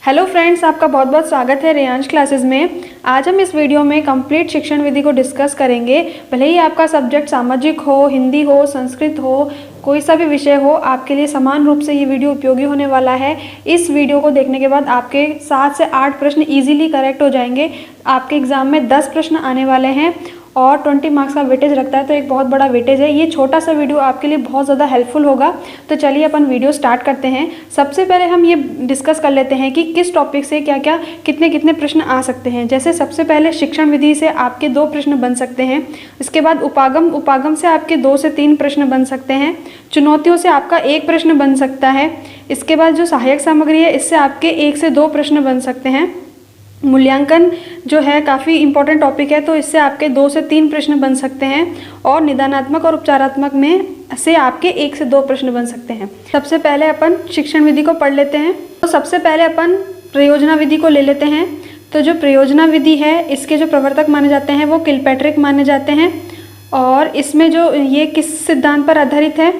Hello friends, आपका बहुत बहुत स्वागत है रेयांश क्लासेस में। आज हम इस वीडियो में कंप्लीट शिक्षण विधि को डिस्कस करेंगे। भले ही आपका सब्जेक्ट सामाजिक हो, हिंदी हो, संस्कृत हो, कोई सा भी विषय हो, आपके लिए समान रूप से ये वीडियो उपयोगी होने वाला है। इस वीडियो को देखने के बाद आपके 7 से 8 प्रश्न इजीली करेक्ट हो जाएंगे। आपके एग्जाम में 10 प्रश्न आने वाले हैं और 20 मार्क्स का वेटेज रखता है, तो एक बहुत बड़ा वेटेज है। ये छोटा सा वीडियो आपके लिए बहुत ज़्यादा हेल्पफुल होगा। तो चलिए अपन वीडियो स्टार्ट करते हैं। सबसे पहले हम ये डिस्कस कर लेते हैं कि किस टॉपिक से क्या क्या कितने कितने प्रश्न आ सकते हैं। जैसे सबसे पहले शिक्षण विधि से आपके 2 प्रश्न बन सकते हैं। इसके बाद उपागम से आपके 2 से 3 प्रश्न बन सकते हैं। चुनौतियों से आपका 1 प्रश्न बन सकता है। इसके बाद जो सहायक सामग्री है, इससे आपके 1 से 2 प्रश्न बन सकते हैं। मूल्यांकन जो है काफ़ी इंपॉर्टेंट टॉपिक है, तो इससे आपके 2 से 3 प्रश्न बन सकते हैं। और निदानात्मक और उपचारात्मक में से आपके 1 से 2 प्रश्न बन सकते हैं। सबसे पहले अपन शिक्षण विधि को पढ़ लेते हैं। तो सबसे पहले अपन प्रयोजना विधि को ले लेते हैं। तो जो प्रयोजना विधि है, इसके जो प्रवर्तक माने जाते हैं वो किलपैट्रिक माने जाते हैं। और इसमें जो ये किस सिद्धांत पर आधारित है,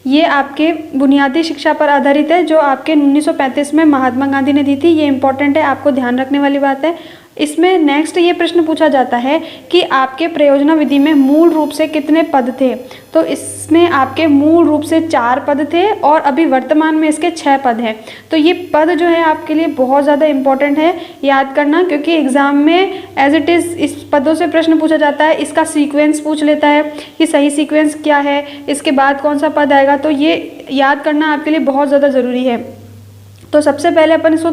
ये आपके बुनियादी शिक्षा पर आधारित है, जो आपके 1935 में महात्मा गांधी ने दी थी। ये इंपॉर्टेंट है, आपको ध्यान रखने वाली बात है। इसमें नेक्स्ट ये प्रश्न पूछा जाता है कि आपके प्रयोजना विधि में मूल रूप से कितने पद थे। तो इसमें आपके मूल रूप से 4 पद थे और अभी वर्तमान में इसके 6 पद हैं। तो ये पद जो है आपके लिए बहुत ज़्यादा इंपॉर्टेंट है याद करना, क्योंकि एग्जाम में एज इट इज़ इस पदों से प्रश्न पूछा जाता है। इसका सीक्वेंस पूछ लेता है कि सही सीक्वेंस क्या है, इसके बाद कौन सा पद आएगा। तो ये याद करना आपके लिए बहुत ज़्यादा ज़रूरी है। तो सबसे पहले अपन इसको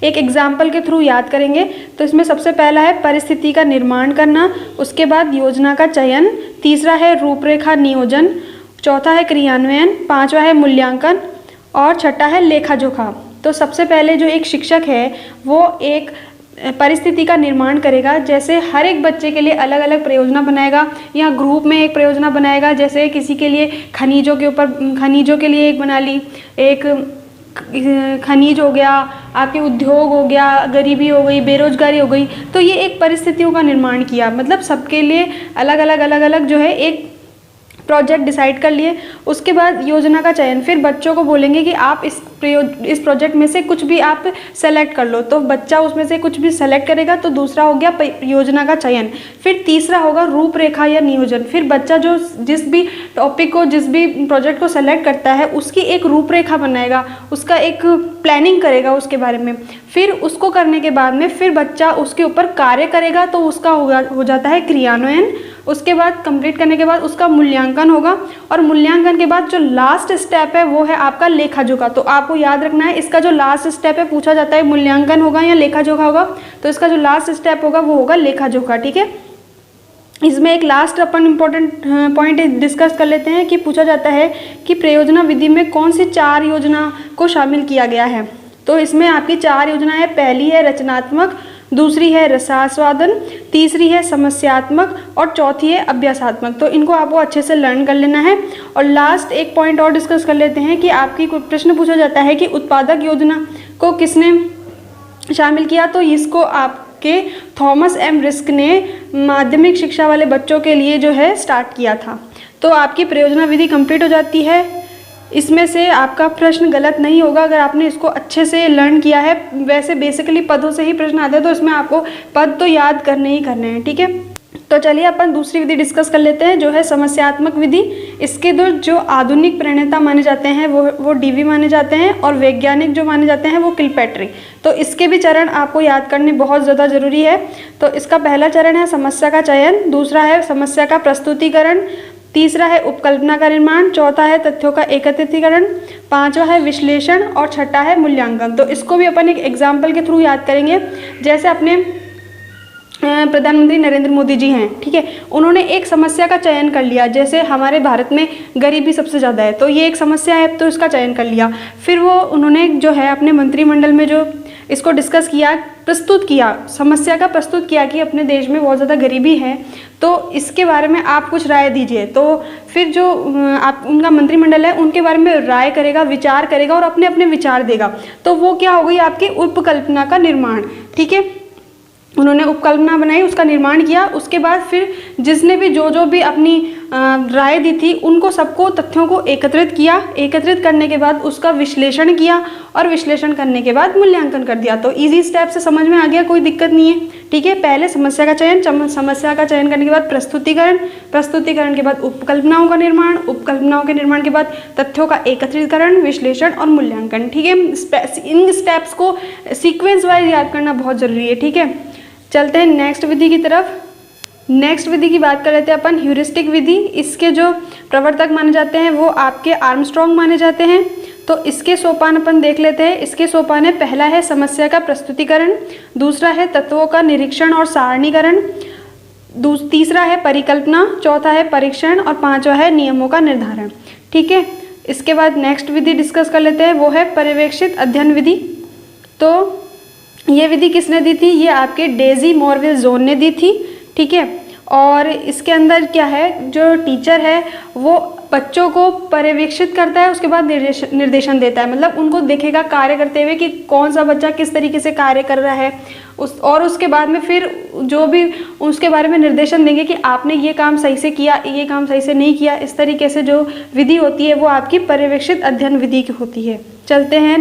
एक एग्जाम्पल के थ्रू याद करेंगे। तो इसमें सबसे पहला है परिस्थिति का निर्माण करना, उसके बाद योजना का चयन, तीसरा है रूपरेखा नियोजन, चौथा है क्रियान्वयन, 5वां है मूल्यांकन और छठा है लेखा जोखा। तो सबसे पहले जो एक शिक्षक है वो एक परिस्थिति का निर्माण करेगा। जैसे हर एक बच्चे के लिए अलग अलग परियोजना बनाएगा या ग्रुप में एक परियोजना बनाएगा। जैसे किसी के लिए खनिजों के ऊपर, खनिजों के लिए एक बना ली, एक खनिज हो गया, आपके उद्योग हो गया, गरीबी हो गई, बेरोजगारी हो गई। तो ये एक परिस्थितियों का निर्माण किया, मतलब सबके लिए अलग अलग जो है एक प्रोजेक्ट डिसाइड कर लिए। उसके बाद योजना का चयन, फिर बच्चों को बोलेंगे कि आप इस प्रोजेक्ट में से कुछ भी आप सेलेक्ट कर लो। तो बच्चा उसमें से कुछ भी सेलेक्ट करेगा। तो दूसरा हो गया योजना का चयन। फिर तीसरा होगा रूपरेखा या नियोजन। फिर बच्चा जो जिस भी टॉपिक को, जिस भी प्रोजेक्ट को सेलेक्ट करता है, उसकी एक रूपरेखा बनाएगा, उसका एक प्लानिंग करेगा उसके बारे में। फिर उसको करने के बाद में फिर बच्चा उसके ऊपर कार्य करेगा, तो उसका हो जाता है क्रियान्वयन। उसके बाद कंप्लीट करने के बाद उसका मूल्यांकन होगा और मूल्यांकन के बाद जो लास्ट स्टेप है वो है आपका लेखा जोखा। तो आपको याद रखना है, इसका जो लास्ट स्टेप है, पूछा जाता है मूल्यांकन होगा या लेखा जोखा होगा, तो इसका जो लास्ट स्टेप होगा वो होगा लेखा जोखा। ठीक है, इसमें एक लास्ट अपन इम्पोर्टेंट पॉइंट डिस्कस कर लेते हैं कि पूछा जाता है कि प्रयोजना विधि में कौन सी 4 योजना को शामिल किया गया है। तो इसमें आपकी 4 योजना है। पहली है रचनात्मक, दूसरी है रसास्वादन, तीसरी है समस्यात्मक और चौथी है अभ्यासात्मक। तो इनको आपको अच्छे से लर्न कर लेना है। और लास्ट एक पॉइंट और डिस्कस कर लेते हैं कि आपकी कोई प्रश्न पूछा जाता है कि उत्पादक योजना को किसने शामिल किया। तो इसको आपके थॉमस एम रिस्क ने माध्यमिक शिक्षा वाले बच्चों के लिए जो है स्टार्ट किया था। तो आपकी प्रयोजना विधि कंप्लीट हो जाती है। इसमें से आपका प्रश्न गलत नहीं होगा अगर आपने इसको अच्छे से लर्न किया है। वैसे बेसिकली पदों से ही प्रश्न आते हैं, तो इसमें आपको पद तो याद करने ही करने हैं। ठीक है, तो चलिए अपन दूसरी विधि डिस्कस कर लेते हैं, जो है समस्यात्मक विधि। इसके जो आधुनिक प्रणेता माने जाते हैं वो डीवी माने जाते हैं और वैज्ञानिक जो माने जाते हैं वो किलपैट्रिक। तो इसके भी चरण आपको याद करने बहुत ज़्यादा ज़रूरी है। तो इसका पहला चरण है समस्या का चयन, दूसरा है समस्या का प्रस्तुतिकरण, तीसरा है उपकल्पना का निर्माण, चौथा है तथ्यों का एकत्रीकरण, 5वां है विश्लेषण और छठा है मूल्यांकन। तो इसको भी अपन एक एग्जाम्पल के थ्रू याद करेंगे। जैसे अपने प्रधानमंत्री नरेंद्र मोदी जी हैं, ठीक है, उन्होंने एक समस्या का चयन कर लिया। जैसे हमारे भारत में गरीबी सबसे ज़्यादा है, तो ये एक समस्या है, तो इसका चयन कर लिया। फिर वो उन्होंने जो है अपने मंत्रिमंडल में जो इसको डिस्कस किया, प्रस्तुत किया, समस्या का प्रस्तुत किया कि अपने देश में बहुत ज़्यादा गरीबी है, तो इसके बारे में आप कुछ राय दीजिए। तो फिर जो आप उनका मंत्रिमंडल है उनके बारे में राय करेगा, विचार करेगा और अपने अपने विचार देगा। तो वो क्या हो गई आपकी उपकल्पना का निर्माण। ठीक है, उन्होंने उपकल्पना बनाई, उसका निर्माण किया। उसके बाद फिर जिसने भी जो भी अपनी राय दी थी उनको सबको तथ्यों को एकत्रित किया। एकत्रित करने के बाद उसका विश्लेषण किया और विश्लेषण करने के बाद मूल्यांकन कर दिया। तो इजी स्टेप से समझ में आ गया, कोई दिक्कत नहीं है। ठीक है, पहले समस्या का चयन, समस्या का चयन करने के बाद प्रस्तुतिकरण, प्रस्तुतिकरण के बाद उपकल्पनाओं का निर्माण, उपकल्पनाओं के निर्माण के बाद तथ्यों का एकत्रीकरण, विश्लेषण और मूल्यांकन। ठीक है, इन स्टेप्स को सीक्वेंस वाइज याद करना बहुत जरूरी है। ठीक है, चलते हैं नेक्स्ट विधि की तरफ। नेक्स्ट विधि की बात कर लेते हैं अपन, ह्यूरिस्टिक विधि। इसके जो प्रवर्तक माने जाते हैं वो आपके आर्मस्ट्रॉन्ग माने जाते हैं। तो इसके सोपान अपन देख लेते हैं। इसके सोपान है, पहला है समस्या का प्रस्तुतिकरण, दूसरा है तत्वों का निरीक्षण और सारणीकरण, तीसरा है परिकल्पना, चौथा है परीक्षण और पांचवा है नियमों का निर्धारण। ठीक है, इसके बाद नेक्स्ट विधि डिस्कस कर लेते हैं, वो है पर्यवेक्षित अध्ययन विधि। तो ये विधि किसने दी थी? ये आपके डेजी मॉरविल जोन ने दी थी। ठीक है, और इसके अंदर क्या है, जो टीचर है वो बच्चों को पर्यवेक्षित करता है, उसके बाद निर्देशन देता है। मतलब उनको देखेगा कार्य करते हुए कि कौन सा बच्चा किस तरीके से कार्य कर रहा है, और उसके बाद में फिर जो भी उसके बारे में निर्देशन देंगे कि आपने ये काम सही से किया, ये काम सही से नहीं किया। इस तरीके से जो विधि होती है वो आपकी पर्यवेक्षित अध्ययन विधि की होती है। चलते हैं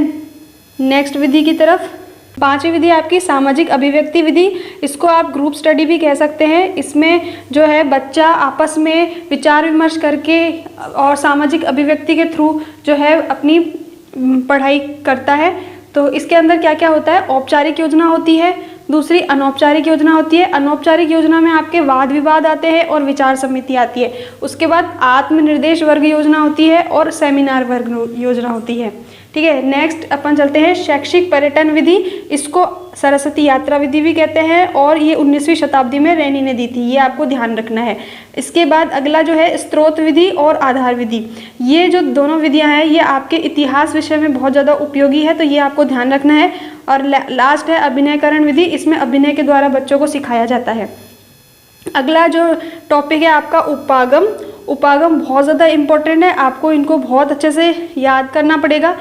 नेक्स्ट विधि की तरफ। पांचवी विधि आपकी सामाजिक अभिव्यक्ति विधि। इसको आप ग्रुप स्टडी भी कह सकते हैं। इसमें जो है बच्चा आपस में विचार विमर्श करके और सामाजिक अभिव्यक्ति के थ्रू जो है अपनी पढ़ाई करता है। तो इसके अंदर क्या क्या होता है, औपचारिक योजना होती है, दूसरी अनौपचारिक योजना होती है। अनौपचारिक योजना में आपके वाद विवाद आते हैं और विचार समिति आती है। उसके बाद आत्मनिर्देश वर्ग योजना होती है और सेमिनार वर्ग योजना होती है। ठीक है, नेक्स्ट अपन चलते हैं शैक्षिक पर्यटन विधि। इसको सरस्वती यात्रा विधि भी कहते हैं और ये 19वीं शताब्दी में रैनी ने दी थी, ये आपको ध्यान रखना है। इसके बाद अगला जो है स्त्रोत विधि और आधार विधि। ये जो दोनों विधियां हैं ये आपके इतिहास विषय में बहुत ज़्यादा उपयोगी है, तो ये आपको ध्यान रखना है। और लास्ट है अभिनयकरण विधि। इसमें अभिनय के द्वारा बच्चों को सिखाया जाता है। अगला जो टॉपिक है आपका उपागम। उपागम बहुत ज़्यादा इम्पोर्टेंट है, आपको इनको बहुत अच्छे से याद करना पड़ेगा।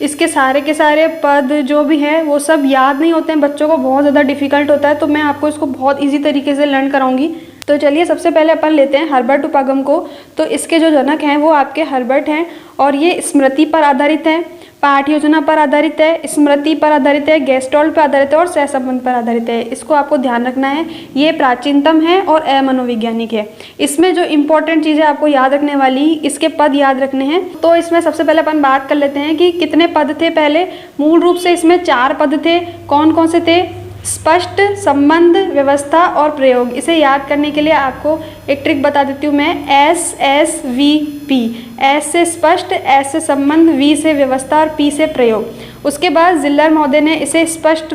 इसके सारे के सारे पद जो भी हैं वो सब याद नहीं होते हैं, बच्चों को बहुत ज़्यादा डिफिकल्ट होता है। तो मैं आपको इसको बहुत इजी तरीके से लर्न कराऊंगी। तो चलिए सबसे पहले अपन लेते हैं हर्बर्ट उपागम को। तो इसके जो जनक हैं वो आपके हर्बर्ट हैं और ये स्मृति पर आधारित है, पाठ योजना पर आधारित है, स्मृति पर आधारित है, गेस्टॉल्ट पर आधारित है और सहसंबंध पर आधारित है। इसको आपको ध्यान रखना है। ये प्राचीनतम है और अमनोवैज्ञानिक है। इसमें जो इंपॉर्टेंट चीज़ें आपको याद रखने वाली, इसके पद याद रखने हैं। तो इसमें सबसे पहले अपन बात कर लेते हैं कि कितने पद थे। पहले मूल रूप से इसमें 4 पद थे। कौन कौन से थे? स्पष्ट, संबंध, व्यवस्था और प्रयोग। इसे याद करने के लिए आपको एक ट्रिक बता देती हूँ मैं। SSVP। S से स्पष्ट, S से संबंध, V से व्यवस्था और P से प्रयोग। उसके बाद जिल्लर महोदय ने इसे स्पष्ट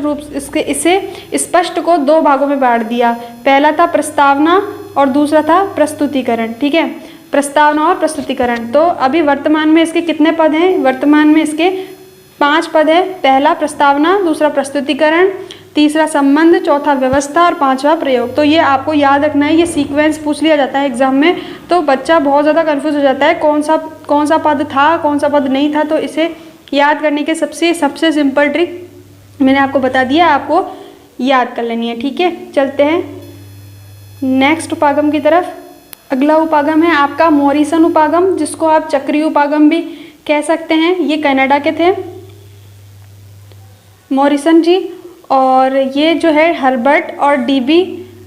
को 2 भागों में बांट दिया। पहला था प्रस्तावना और दूसरा था प्रस्तुतिकरण। ठीक है, प्रस्तावना और प्रस्तुतिकरण। तो अभी वर्तमान में इसके कितने पद हैं? वर्तमान में इसके 5 पद है। पहला प्रस्तावना, दूसरा प्रस्तुतिकरण, तीसरा संबंध, चौथा व्यवस्था और पांचवा प्रयोग। तो ये आपको याद रखना है, ये सीक्वेंस पूछ लिया जाता है एग्जाम में। तो बच्चा बहुत ज़्यादा कंफ्यूज हो जाता है कौन सा पद था, कौन सा पद नहीं था। तो इसे याद करने के सबसे सिंपल ट्रिक मैंने आपको बता दिया, आपको याद कर लेनी है। ठीक है, चलते हैं नेक्स्ट उपागम की तरफ। अगला उपागम है आपका मॉरिसन उपागम, जिसको आप चक्रीय उपागम भी कह सकते हैं। ये कनाडा के थे मॉरिसन जी, और ये जो है हर्बर्ट और डीबी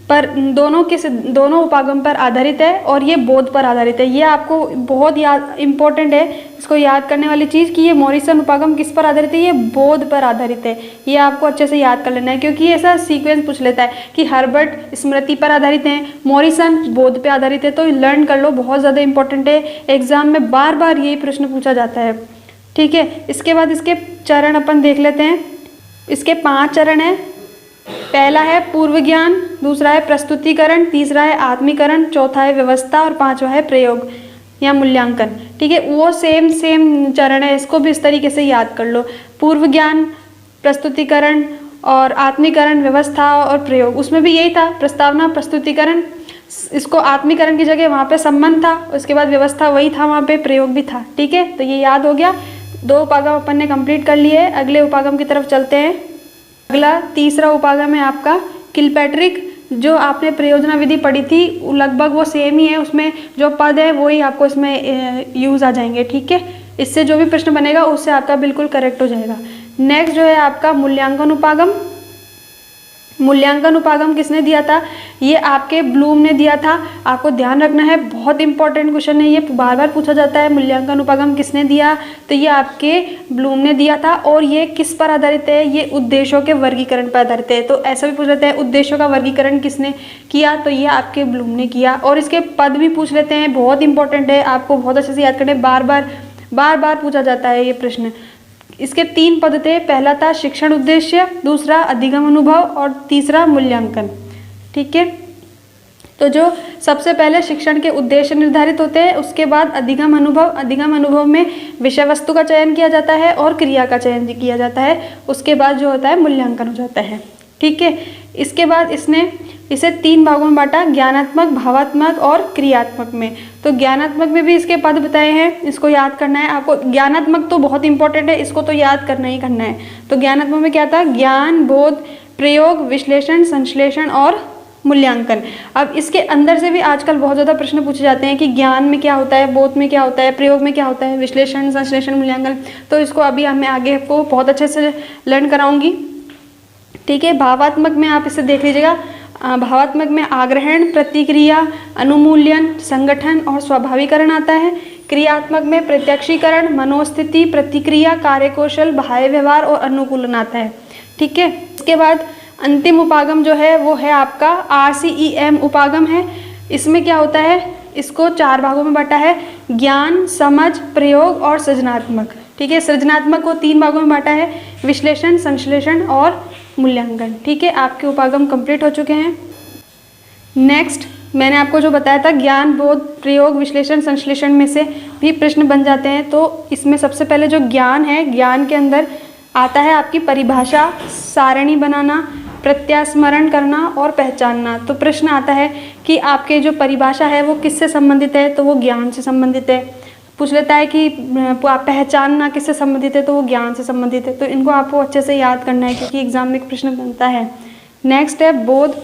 पर दोनों उपागम पर आधारित है और ये बोध पर आधारित है। ये आपको बहुत इम्पोर्टेंट है, इसको याद करने वाली चीज़ कि ये मॉरिसन उपागम किस पर आधारित है? ये बोध पर आधारित है। ये आपको अच्छे से याद कर लेना है, क्योंकि ऐसा सीक्वेंस पूछ लेता है कि हर्बर्ट स्मृति पर आधारित है, मॉरिसन बोध पर आधारित है। तो लर्न कर लो, बहुत ज़्यादा इंपॉर्टेंट है। एग्जाम में बार बार यही प्रश्न पूछा जाता है। ठीक है, इसके बाद इसके चरण अपन देख लेते हैं। इसके 5 चरण हैं। पहला है पूर्व ज्ञान, दूसरा है प्रस्तुतिकरण, तीसरा है आत्मीकरण, चौथा है व्यवस्था और पांचवा है प्रयोग या मूल्यांकन। ठीक है, वो सेम चरण है, इसको भी इस तरीके से याद कर लो। पूर्व ज्ञान, प्रस्तुतिकरण और आत्मीकरण, व्यवस्था और प्रयोग। उसमें भी यही था, प्रस्तावना, प्रस्तुतिकरण। इसको आत्मीकरण की जगह वहाँ पे संबंध था, उसके बाद व्यवस्था वही था, वहाँ पे प्रयोग भी था। ठीक है, तो ये याद हो गया। 2 उपागम अपन ने कंप्लीट कर लिए। अगले उपागम की तरफ चलते हैं। अगला तीसरा उपागम है आपका किलपैट्रिक जो आपने प्रयोजना विधि पढ़ी थी लगभग वो सेम ही है, उसमें जो पद है वही आपको इसमें यूज़ आ जाएंगे। ठीक है, इससे जो भी प्रश्न बनेगा उससे आपका बिल्कुल करेक्ट हो जाएगा। नेक्स्ट जो है आपका मूल्यांकन उपागम। मूल्यांकन उपागम किसने दिया था? ये आपके ब्लूम ने दिया था। आपको ध्यान रखना है, बहुत इंपॉर्टेंट क्वेश्चन है ये, बार बार पूछा जाता है। मूल्यांकन उपागम किसने दिया? तो ये आपके ब्लूम ने दिया था। और ये किस पर आधारित है? ये उद्देश्यों के वर्गीकरण पर आधारित है। तो ऐसा भी पूछ लेते हैं उद्देश्यों का वर्गीकरण किसने किया? तो ये आपके ब्लूम ने किया। और इसके पद भी पूछ लेते हैं, बहुत इंपॉर्टेंट है, आपको बहुत अच्छे से याद करने, बार बार पूछा जाता है ये प्रश्न। इसके 3 पद थे, पहला था शिक्षण उद्देश्य, दूसरा अधिगम अनुभव और तीसरा मूल्यांकन। ठीक है, तो जो सबसे पहले शिक्षण के उद्देश्य निर्धारित होते हैं, उसके बाद अधिगम अनुभव। अधिगम अनुभव में विषय वस्तु का चयन किया जाता है और क्रिया का चयन किया जाता है। उसके बाद जो होता है मूल्यांकन हो जाता है। ठीक है, इसके बाद इसे 3 भागों में बांटा, ज्ञानात्मक, भावात्मक और क्रियात्मक में। तो ज्ञानात्मक में भी इसके पद बताए हैं, इसको याद करना है आपको। ज्ञानात्मक तो बहुत इंपॉर्टेंट है, इसको तो याद करना ही करना है। तो ज्ञानात्मक में क्या था? ज्ञान, बोध, प्रयोग, विश्लेषण, संश्लेषण और मूल्यांकन। अब इसके अंदर से भी आजकल बहुत ज़्यादा प्रश्न पूछे जाते हैं कि ज्ञान में क्या होता है, बोध में क्या होता है, प्रयोग में क्या होता है, विश्लेषण, संश्लेषण, मूल्यांकन। तो इसको अभी मैं आगे आपको बहुत अच्छे से लर्न कराऊंगी। ठीक है, भावात्मक में आप इसे देख लीजिएगा। भावात्मक में आग्रहण, प्रतिक्रिया, अनुमूल्यन, संगठन और स्वाभाविकरण आता है। क्रियात्मक में प्रत्यक्षीकरण, मनोस्थिति, प्रतिक्रिया, कार्यकौशल, बाह्य व्यवहार और अनुकूलन आता है। ठीक है, इसके बाद अंतिम उपागम जो है वो है आपका RCEM उपागम है। इसमें क्या होता है? इसको 4 भागों में बांटा है, ज्ञान, समझ, प्रयोग और सृजनात्मक। ठीक है, सृजनात्मक को 3 भागों में बांटा है, विश्लेषण, संश्लेषण और मूल्यांकन। ठीक है, आपके उपागम कंप्लीट हो चुके हैं। नेक्स्ट मैंने आपको जो बताया था ज्ञान, बोध, प्रयोग, विश्लेषण, संश्लेषण में से भी प्रश्न बन जाते हैं। तो इसमें सबसे पहले जो ज्ञान है, ज्ञान के अंदर आता है आपकी परिभाषा, सारणी बनाना, प्रत्यास्मरण करना और पहचानना। तो प्रश्न आता है कि आपके जो परिभाषा है वो किससे संबंधित है? तो वो ज्ञान से संबंधित है। पूछ लेता है कि पहचानना किससे संबंधित है? तो वो ज्ञान से संबंधित है। तो इनको आपको अच्छे से याद करना है क्योंकि एग्जाम में एक प्रश्न बनता है। नेक्स्ट है बोध।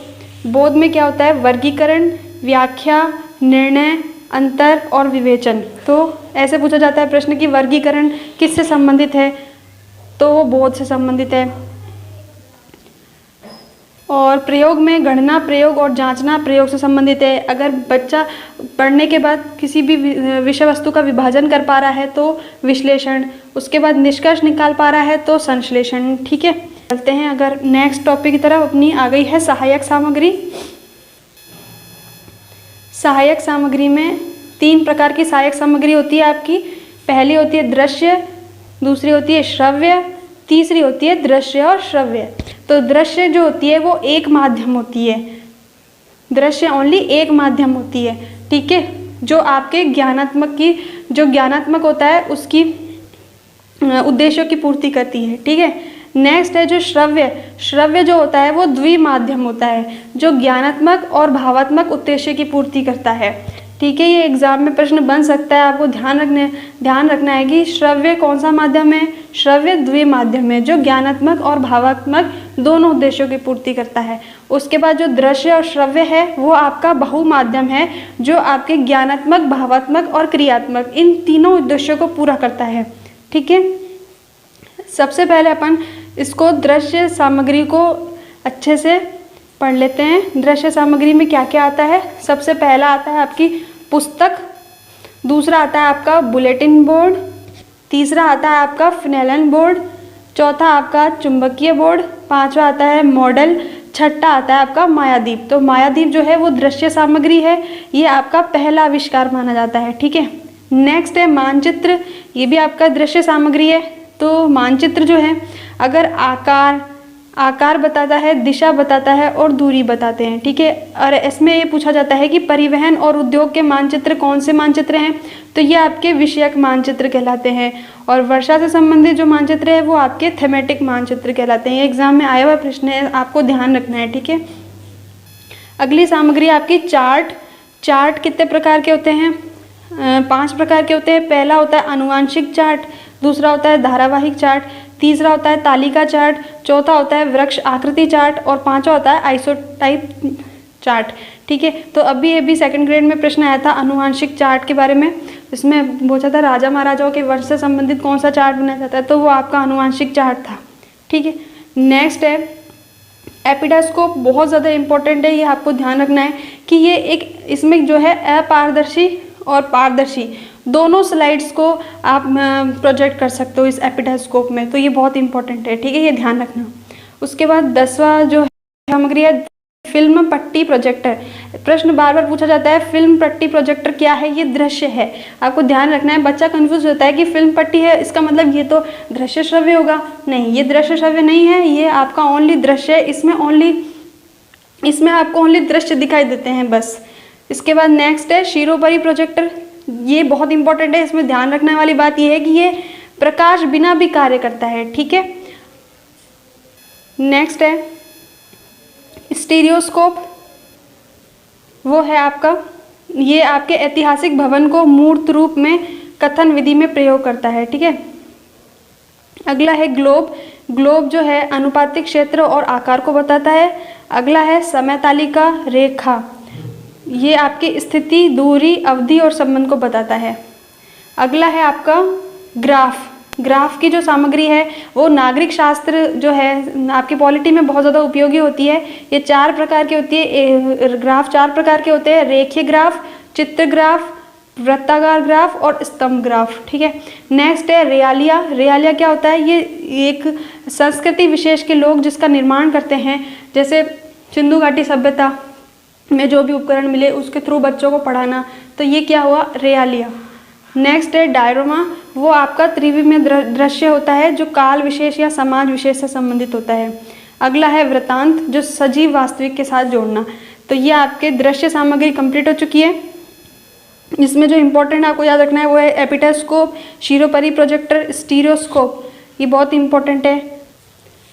बोध में क्या होता है? वर्गीकरण, व्याख्या, निर्णय, अंतर और विवेचन। तो ऐसे पूछा जाता है प्रश्न कि वर्गीकरण किससे संबंधित है? तो वो बोध से संबंधित है। और प्रयोग में गणना, प्रयोग और जांचना प्रयोग से संबंधित है। अगर बच्चा पढ़ने के बाद किसी भी विषय वस्तु का विभाजन कर पा रहा है तो विश्लेषण, उसके बाद निष्कर्ष निकाल पा रहा है तो संश्लेषण। ठीक है, चलते हैं अगर नेक्स्ट टॉपिक की तरफ। अपनी आ गई है सहायक सामग्री। सहायक सामग्री में 3 प्रकार की सहायक सामग्री होती है आपकी। पहली होती है दृश्य, दूसरी होती है श्रव्य, तीसरी होती है दृश्य और श्रव्य। तो दृश्य जो होती है वो एक माध्यम होती है, दृश्य ओनली एक माध्यम होती है। ठीक है, जो आपके ज्ञानात्मक होता है उसकी उद्देश्यों की पूर्ति करती है। ठीक है, नेक्स्ट है जो श्रव्य। श्रव्य जो होता है वो द्विमाध्यम होता है, जो ज्ञानात्मक और भावात्मक उद्देश्य की पूर्ति करता है। ठीक है, ये एग्जाम में प्रश्न बन सकता है। आपको ध्यान रखना है कि श्रव्य कौन सा माध्यम है? श्रव्य द्विमाध्यम है, जो ज्ञानात्मक और भावात्मक दोनों उद्देश्यों की पूर्ति करता है। उसके बाद जो दृश्य और श्रव्य है वो आपका बहुमाध्यम है, जो आपके ज्ञानात्मक, भावात्मक और क्रियात्मक इन तीनों उद्देश्यों को पूरा करता है। ठीक है, सबसे पहले अपन इसको दृश्य सामग्री को अच्छे से पढ़ लेते हैं। दृश्य सामग्री में क्या क्या आता है? सबसे पहला आता है आपकी पुस्तक, दूसरा आता है आपका बुलेटिन बोर्ड, तीसरा आता है आपका फिनेलन बोर्ड, चौथा आपका चुंबकीय बोर्ड, पांचवा आता है मॉडल, छठा आता है आपका मायादीप। तो मायादीप जो है वो दृश्य सामग्री है, ये आपका पहला आविष्कार माना जाता है। ठीक है, नेक्स्ट है मानचित्र, ये भी आपका दृश्य सामग्री है। तो मानचित्र जो है अगर आकार बताता है, दिशा बताता है और दूरी बताते हैं। ठीक है, और इसमें ये पूछा जाता है कि परिवहन और उद्योग के मानचित्र कौन से मानचित्र हैं? तो ये आपके विषयक मानचित्र कहलाते हैं। और वर्षा से संबंधित जो मानचित्र है वो आपके थीमेटिक मानचित्र कहलाते हैं। ये एग्जाम में आया हुआ प्रश्न है, आपको ध्यान रखना है। ठीक है, अगली सामग्री आपकी चार्ट। चार्ट कितने प्रकार के होते हैं? 5 प्रकार के होते हैं। पहला होता है आनुवांशिक चार्ट, दूसरा होता है धारावाहिक चार्ट, तीसरा होता है तालिका चार्ट, चौथा होता है वृक्ष आकृति चार्ट और पांचवा होता है आइसोटाइप चार्ट। ठीक है, तो अभी सेकंड ग्रेड में प्रश्न आया था आनुवांशिक चार्ट के बारे में। इसमें पूछा था राजा महाराजाओं के वंश से संबंधित कौन सा चार्ट बनाया जाता है, तो वो आपका आनुवांशिक चार्ट था। ठीक है, नेक्स्ट है एपिडास्कोप, बहुत ज़्यादा इंपॉर्टेंट है, ये आपको ध्यान रखना है कि ये एक इसमें जो है अपारदर्शी और पारदर्शी दोनों स्लाइड्स को आप प्रोजेक्ट कर सकते हो इस एपिडास्कोप में, तो ये बहुत इंपॉर्टेंट है। ठीक है, ये ध्यान रखना। उसके बाद 10वां जो सामग्री है फिल्म पट्टी प्रोजेक्टर। प्रश्न बार बार पूछा जाता है फिल्म पट्टी प्रोजेक्टर क्या है, ये दृश्य है, आपको ध्यान रखना है। बच्चा कंफ्यूज होता है कि फिल्म पट्टी है, इसका मतलब ये तो दृश्य श्रव्य होगा। नहीं, ये दृश्य श्रव्य नहीं है, ये आपका ओनली दृश्य है, इसमें आपको ओनली दृश्य दिखाई देते हैं बस। इसके बाद नेक्स्ट है शिरोपरि प्रोजेक्टर, ये बहुत इंपॉर्टेंट है, इसमें ध्यान रखने वाली बात यह है कि ये प्रकाश बिना भी कार्य करता है। ठीक है, नेक्स्ट है स्टीरियोस्कोप, वो है आपका, ये आपके ऐतिहासिक भवन को मूर्त रूप में कथन विधि में प्रयोग करता है। ठीक है, अगला है ग्लोब, ग्लोब जो है अनुपातिक क्षेत्र और आकार को बताता है। अगला है समय तालिका रेखा, ये आपकी स्थिति, दूरी, अवधि और संबंध को बताता है। अगला है आपका ग्राफ, ग्राफ की जो सामग्री है वो नागरिक शास्त्र जो है आपकी पॉलिटी में बहुत ज़्यादा उपयोगी होती है। ये 4 प्रकार की होती है, ग्राफ 4 प्रकार के होते हैं, रेखीय ग्राफ, चित्र ग्राफ, वृत्ताकार ग्राफ और स्तंभ ग्राफ। ठीक है, नेक्स्ट है रेयालिया, रेयालिया क्या होता है, ये एक संस्कृति विशेष के लोग जिसका निर्माण करते हैं, जैसे सिंधु घाटी सभ्यता में जो भी उपकरण मिले उसके थ्रू बच्चों को पढ़ाना, तो ये क्या हुआ रेयालिया। नेक्स्ट है डायरोमा, वो आपका त्रिविमीय दृश्य होता है जो काल विशेष या समाज विशेष से संबंधित होता है। अगला है वृत्तांत, जो सजीव वास्तविक के साथ जोड़ना। तो ये आपके दृश्य सामग्री कंप्लीट हो चुकी है। इसमें जो इंपॉर्टेंट आपको याद रखना है वो है एपिटास्कोप, शिरोपरि प्रोजेक्टर, स्टीरियोस्कोप, ये बहुत इंपॉर्टेंट है।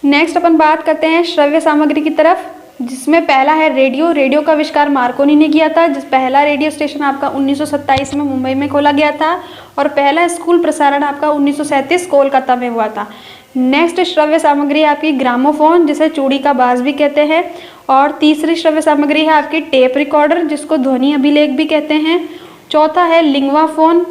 नेक्स्ट अपन बात करते हैं श्रव्य सामग्री की तरफ, जिसमें पहला है रेडियो। रेडियो का आविष्कार मार्कोनी ने किया था, जिस पहला रेडियो स्टेशन आपका 1927 में मुंबई में खोला गया था और पहला स्कूल प्रसारण आपका 1937 कोलकाता में हुआ था। नेक्स्ट श्रव्य सामग्री आपकी ग्रामोफोन, जिसे चूड़ी का बाज भी कहते हैं, और तीसरी श्रव्य सामग्री है आपकी टेप रिकॉर्डर, जिसको ध्वनि अभिलेख भी कहते हैं। चौथा है लिंग्वाफोन,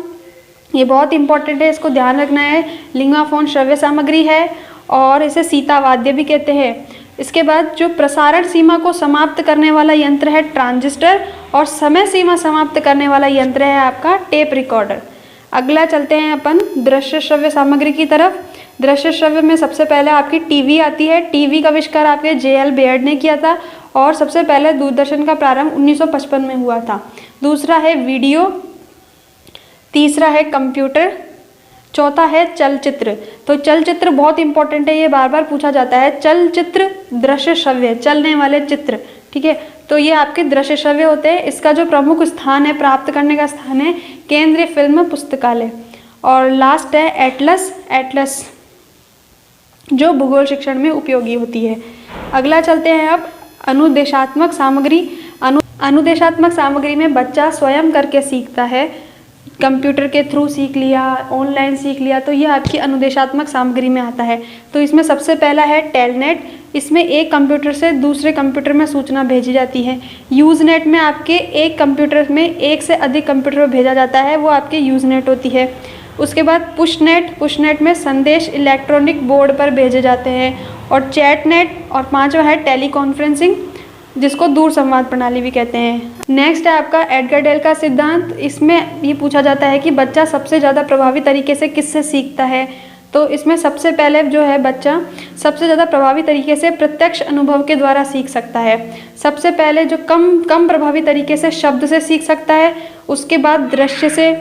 ये बहुत इंपॉर्टेंट है, इसको ध्यान रखना है। लिंग्वाफोन श्रव्य सामग्री है और इसे सीतावाद्य भी कहते हैं। इसके बाद जो प्रसारण सीमा को समाप्त करने वाला यंत्र है ट्रांजिस्टर, और समय सीमा समाप्त करने वाला यंत्र है आपका टेप रिकॉर्डर। अगला चलते हैं अपन दृश्य श्रव्य सामग्री की तरफ। दृश्य श्रव्य में सबसे पहले आपकी टीवी आती है। टीवी का आविष्कार आपके JL बेयर्ड ने किया था और सबसे पहले दूरदर्शन का प्रारंभ 1955 में हुआ था। दूसरा है वीडियो, तीसरा है कंप्यूटर, चौथा है चलचित्र। तो चलचित्र बहुत इंपॉर्टेंट है, ये बार बार पूछा जाता है। चलचित्र दृश्य श्रव्य, चलने वाले चित्र। ठीक है, तो ये आपके दृश्य श्रव्य होते हैं। इसका जो प्रमुख स्थान है, प्राप्त करने का स्थान है केंद्रीय फिल्म पुस्तकालय। और लास्ट है एटलस, एटलस जो भूगोल शिक्षण में उपयोगी होती है। अगला चलते हैं अब अनुदेशात्मक सामग्री। अनुदेशात्मक सामग्री में बच्चा स्वयं करके सीखता है, कंप्यूटर के थ्रू सीख लिया, ऑनलाइन सीख लिया, तो ये आपकी अनुदेशात्मक सामग्री में आता है। तो इसमें सबसे पहला है टेलनेट, इसमें एक कंप्यूटर से दूसरे कंप्यूटर में सूचना भेजी जाती है। यूजनेट में आपके एक कंप्यूटर में एक से अधिक कंप्यूटर में भेजा जाता है, वो आपके यूजनेट होती है। उसके बाद पुशनेट, पुशनेट में संदेश इलेक्ट्रॉनिक बोर्ड पर भेजे जाते हैं। और चैटनेट, और पांचवा है टेलीकॉन्फ्रेंसिंग, जिसको दूर संवाद प्रणाली भी कहते हैं। नेक्स्ट है आपका एडगर डेल का सिद्धांत। इसमें ये पूछा जाता है कि बच्चा सबसे ज़्यादा प्रभावी तरीके से किससे सीखता है। तो इसमें सबसे पहले जो है बच्चा सबसे ज़्यादा प्रभावी तरीके से प्रत्यक्ष अनुभव के द्वारा सीख सकता है। सबसे पहले जो कम प्रभावी तरीके से शब्द से सीख सकता है, उसके बाद दृश्य से,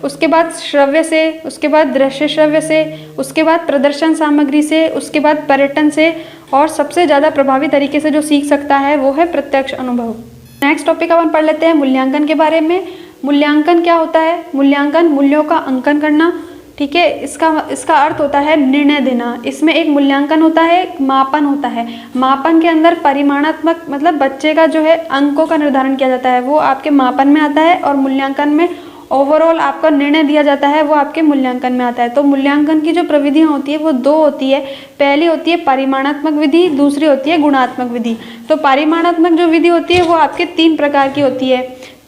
उसके बाद श्रव्य से, उसके बाद दृश्य श्रव्य से, उसके बाद प्रदर्शन सामग्री से, उसके बाद पर्यटन से, और सबसे ज़्यादा प्रभावी तरीके से जो सीख सकता है वो है प्रत्यक्ष अनुभव। नेक्स्ट टॉपिक अपन पढ़ लेते हैं मूल्यांकन के बारे में। मूल्यांकन क्या होता है? मूल्यांकन मूल्यों का अंकन करना। ठीक है, इसका अर्थ होता है निर्णय देना। इसमें एक मूल्यांकन होता है, एक मापन होता है। मापन के अंदर परिमाणात्मक मतलब बच्चे का जो है अंकों का निर्धारण किया जाता है, वो आपके मापन में आता है, और मूल्यांकन में ओवरऑल आपका निर्णय दिया जाता है वो आपके मूल्यांकन में आता है। तो मूल्यांकन की जो प्रविधियाँ होती है वो दो होती है। पहली होती है परिमाणात्मक विधि, दूसरी होती है गुणात्मक विधि। तो परिमाणात्मक जो विधि होती है वो आपके 3 प्रकार की होती है।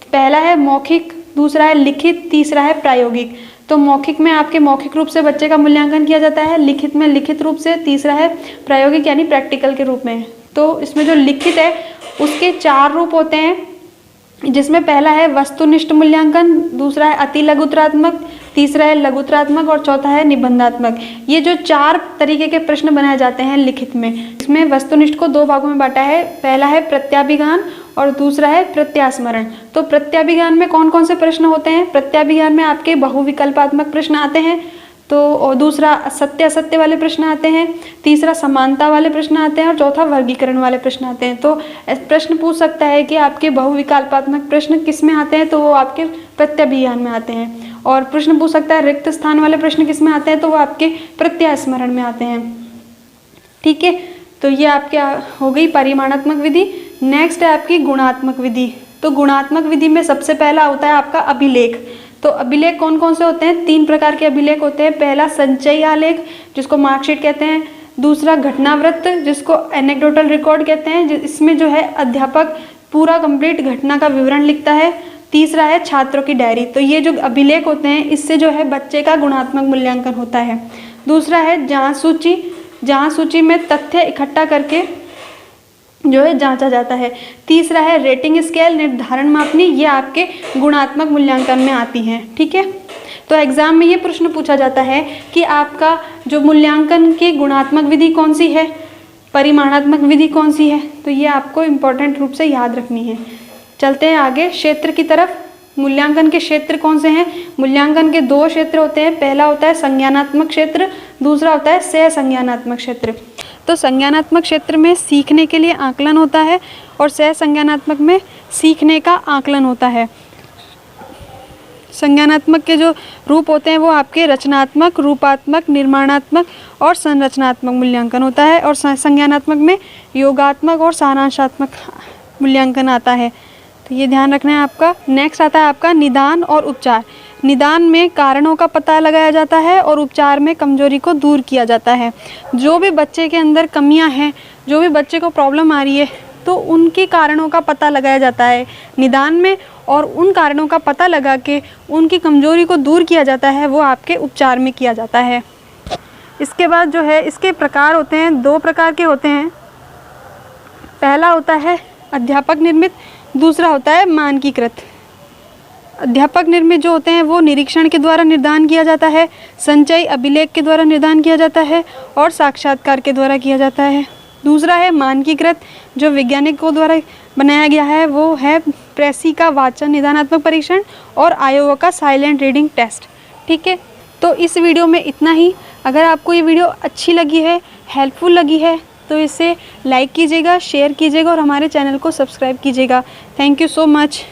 पहला है मौखिक, दूसरा है लिखित, तीसरा है प्रायोगिक। तो मौखिक में आपके मौखिक रूप से बच्चे का मूल्यांकन किया जाता है, लिखित में लिखित रूप से, तीसरा है प्रायोगिक यानी प्रैक्टिकल के रूप में। तो इसमें जो लिखित है उसके 4 रूप होते हैं, जिसमें पहला है वस्तुनिष्ठ मूल्यांकन, दूसरा है अति लघुत्तरात्मक, तीसरा है लघुत्तरात्मक और चौथा है निबंधात्मक। ये जो 4 तरीके के प्रश्न बनाए जाते हैं लिखित में, इसमें वस्तुनिष्ठ को 2 भागों में बांटा है। पहला है प्रत्याभिज्ञान और दूसरा है प्रत्यास्मरण। तो प्रत्याभिज्ञान में कौन कौन से प्रश्न होते हैं? प्रत्याभिज्ञान में आपके बहुविकल्पात्मक प्रश्न आते हैं, तो और दूसरा सत्य असत्य वाले प्रश्न आते हैं, तीसरा समानता वाले प्रश्न आते हैं और चौथा वर्गीकरण वाले प्रश्न आते हैं। तो प्रश्न पूछ सकता है कि आपके बहुविकल्पात्मक प्रश्न किस में आते हैं, तो वो आपके प्रत्याभिज्ञान में आते हैं। और प्रश्न पूछ सकता है रिक्त स्थान वाले प्रश्न किस में आते हैं, तो वो आपके प्रत्यास्मरण में आते हैं। ठीक है, तो ये आपके हो गई परिमाणात्मक विधि। नेक्स्ट है आपकी गुणात्मक विधि। तो गुणात्मक विधि में सबसे पहला होता है आपका अभिलेख। तो अभिलेख कौन कौन से होते हैं? 3 प्रकार के अभिलेख होते हैं। पहला संचयी आलेख जिसको मार्कशीट कहते हैं, दूसरा घटनावृत्त जिसको एनेक्डोटल रिकॉर्ड कहते हैं, इसमें जो है अध्यापक पूरा कंप्लीट घटना का विवरण लिखता है, तीसरा है छात्रों की डायरी। तो ये जो अभिलेख होते हैं इससे जो है बच्चे का गुणात्मक मूल्यांकन होता है। दूसरा है जांच सूची, जांच सूची में तथ्य इकट्ठा करके जो है जांचा जाता है। तीसरा है रेटिंग स्केल, निर्धारण मापनी, ये आपके गुणात्मक मूल्यांकन में आती हैं। ठीक है, तो एग्जाम में ये प्रश्न पूछा जाता है कि आपका जो मूल्यांकन की गुणात्मक विधि कौन सी है, परिमाणात्मक विधि कौन सी है, तो ये आपको इम्पोर्टेंट रूप से याद रखनी है। चलते हैं आगे क्षेत्र की तरफ। मूल्यांकन के क्षेत्र कौन से हैं? मूल्यांकन के 2 क्षेत्र होते हैं। पहला होता है संज्ञानात्मक क्षेत्र, दूसरा होता है सह संज्ञानात्मक क्षेत्र। तो संज्ञानात्मक क्षेत्र में सीखने के लिए आकलन होता है और सह संज्ञानात्मक में सीखने का आकलन होता है। संज्ञानात्मक के जो रूप होते हैं वो आपके रचनात्मक, रूपात्मक, निर्माणात्मक और संरचनात्मक मूल्यांकन होता है, और संज्ञानात्मक में योगात्मक और सारांशात्मक मूल्यांकन आता है। तो ये ध्यान रखना है आपका। नेक्स्ट आता है आपका निदान और उपचार। निदान में कारणों का पता लगाया जाता है और उपचार में कमजोरी को दूर किया जाता है। जो भी बच्चे के अंदर कमियां हैं, जो भी बच्चे को प्रॉब्लम आ रही है, तो उनके कारणों का पता लगाया जाता है निदान में, और उन कारणों का पता लगा के उनकी कमजोरी को दूर किया जाता है, वो आपके उपचार में किया जाता है। इसके बाद जो है इसके प्रकार होते हैं, 2 प्रकार के होते हैं। पहला होता है अध्यापक निर्मित, दूसरा होता है मानकीकृत। अध्यापक निर्मित जो होते हैं वो निरीक्षण के द्वारा निर्धारण किया जाता है, संचयी अभिलेख के द्वारा निर्धारण किया जाता है और साक्षात्कार के द्वारा किया जाता है। दूसरा है मानकीकृत, जो वैज्ञानिकों द्वारा बनाया गया है, वो है प्रेसी का वाचन निदानात्मक परीक्षण और आयोवा का साइलेंट रीडिंग टेस्ट। ठीक है, तो इस वीडियो में इतना ही। अगर आपको ये वीडियो अच्छी लगी है, हेल्पफुल लगी है, तो इसे लाइक कीजिएगा, शेयर कीजिएगा और हमारे चैनल को सब्सक्राइब कीजिएगा। Thank you so much.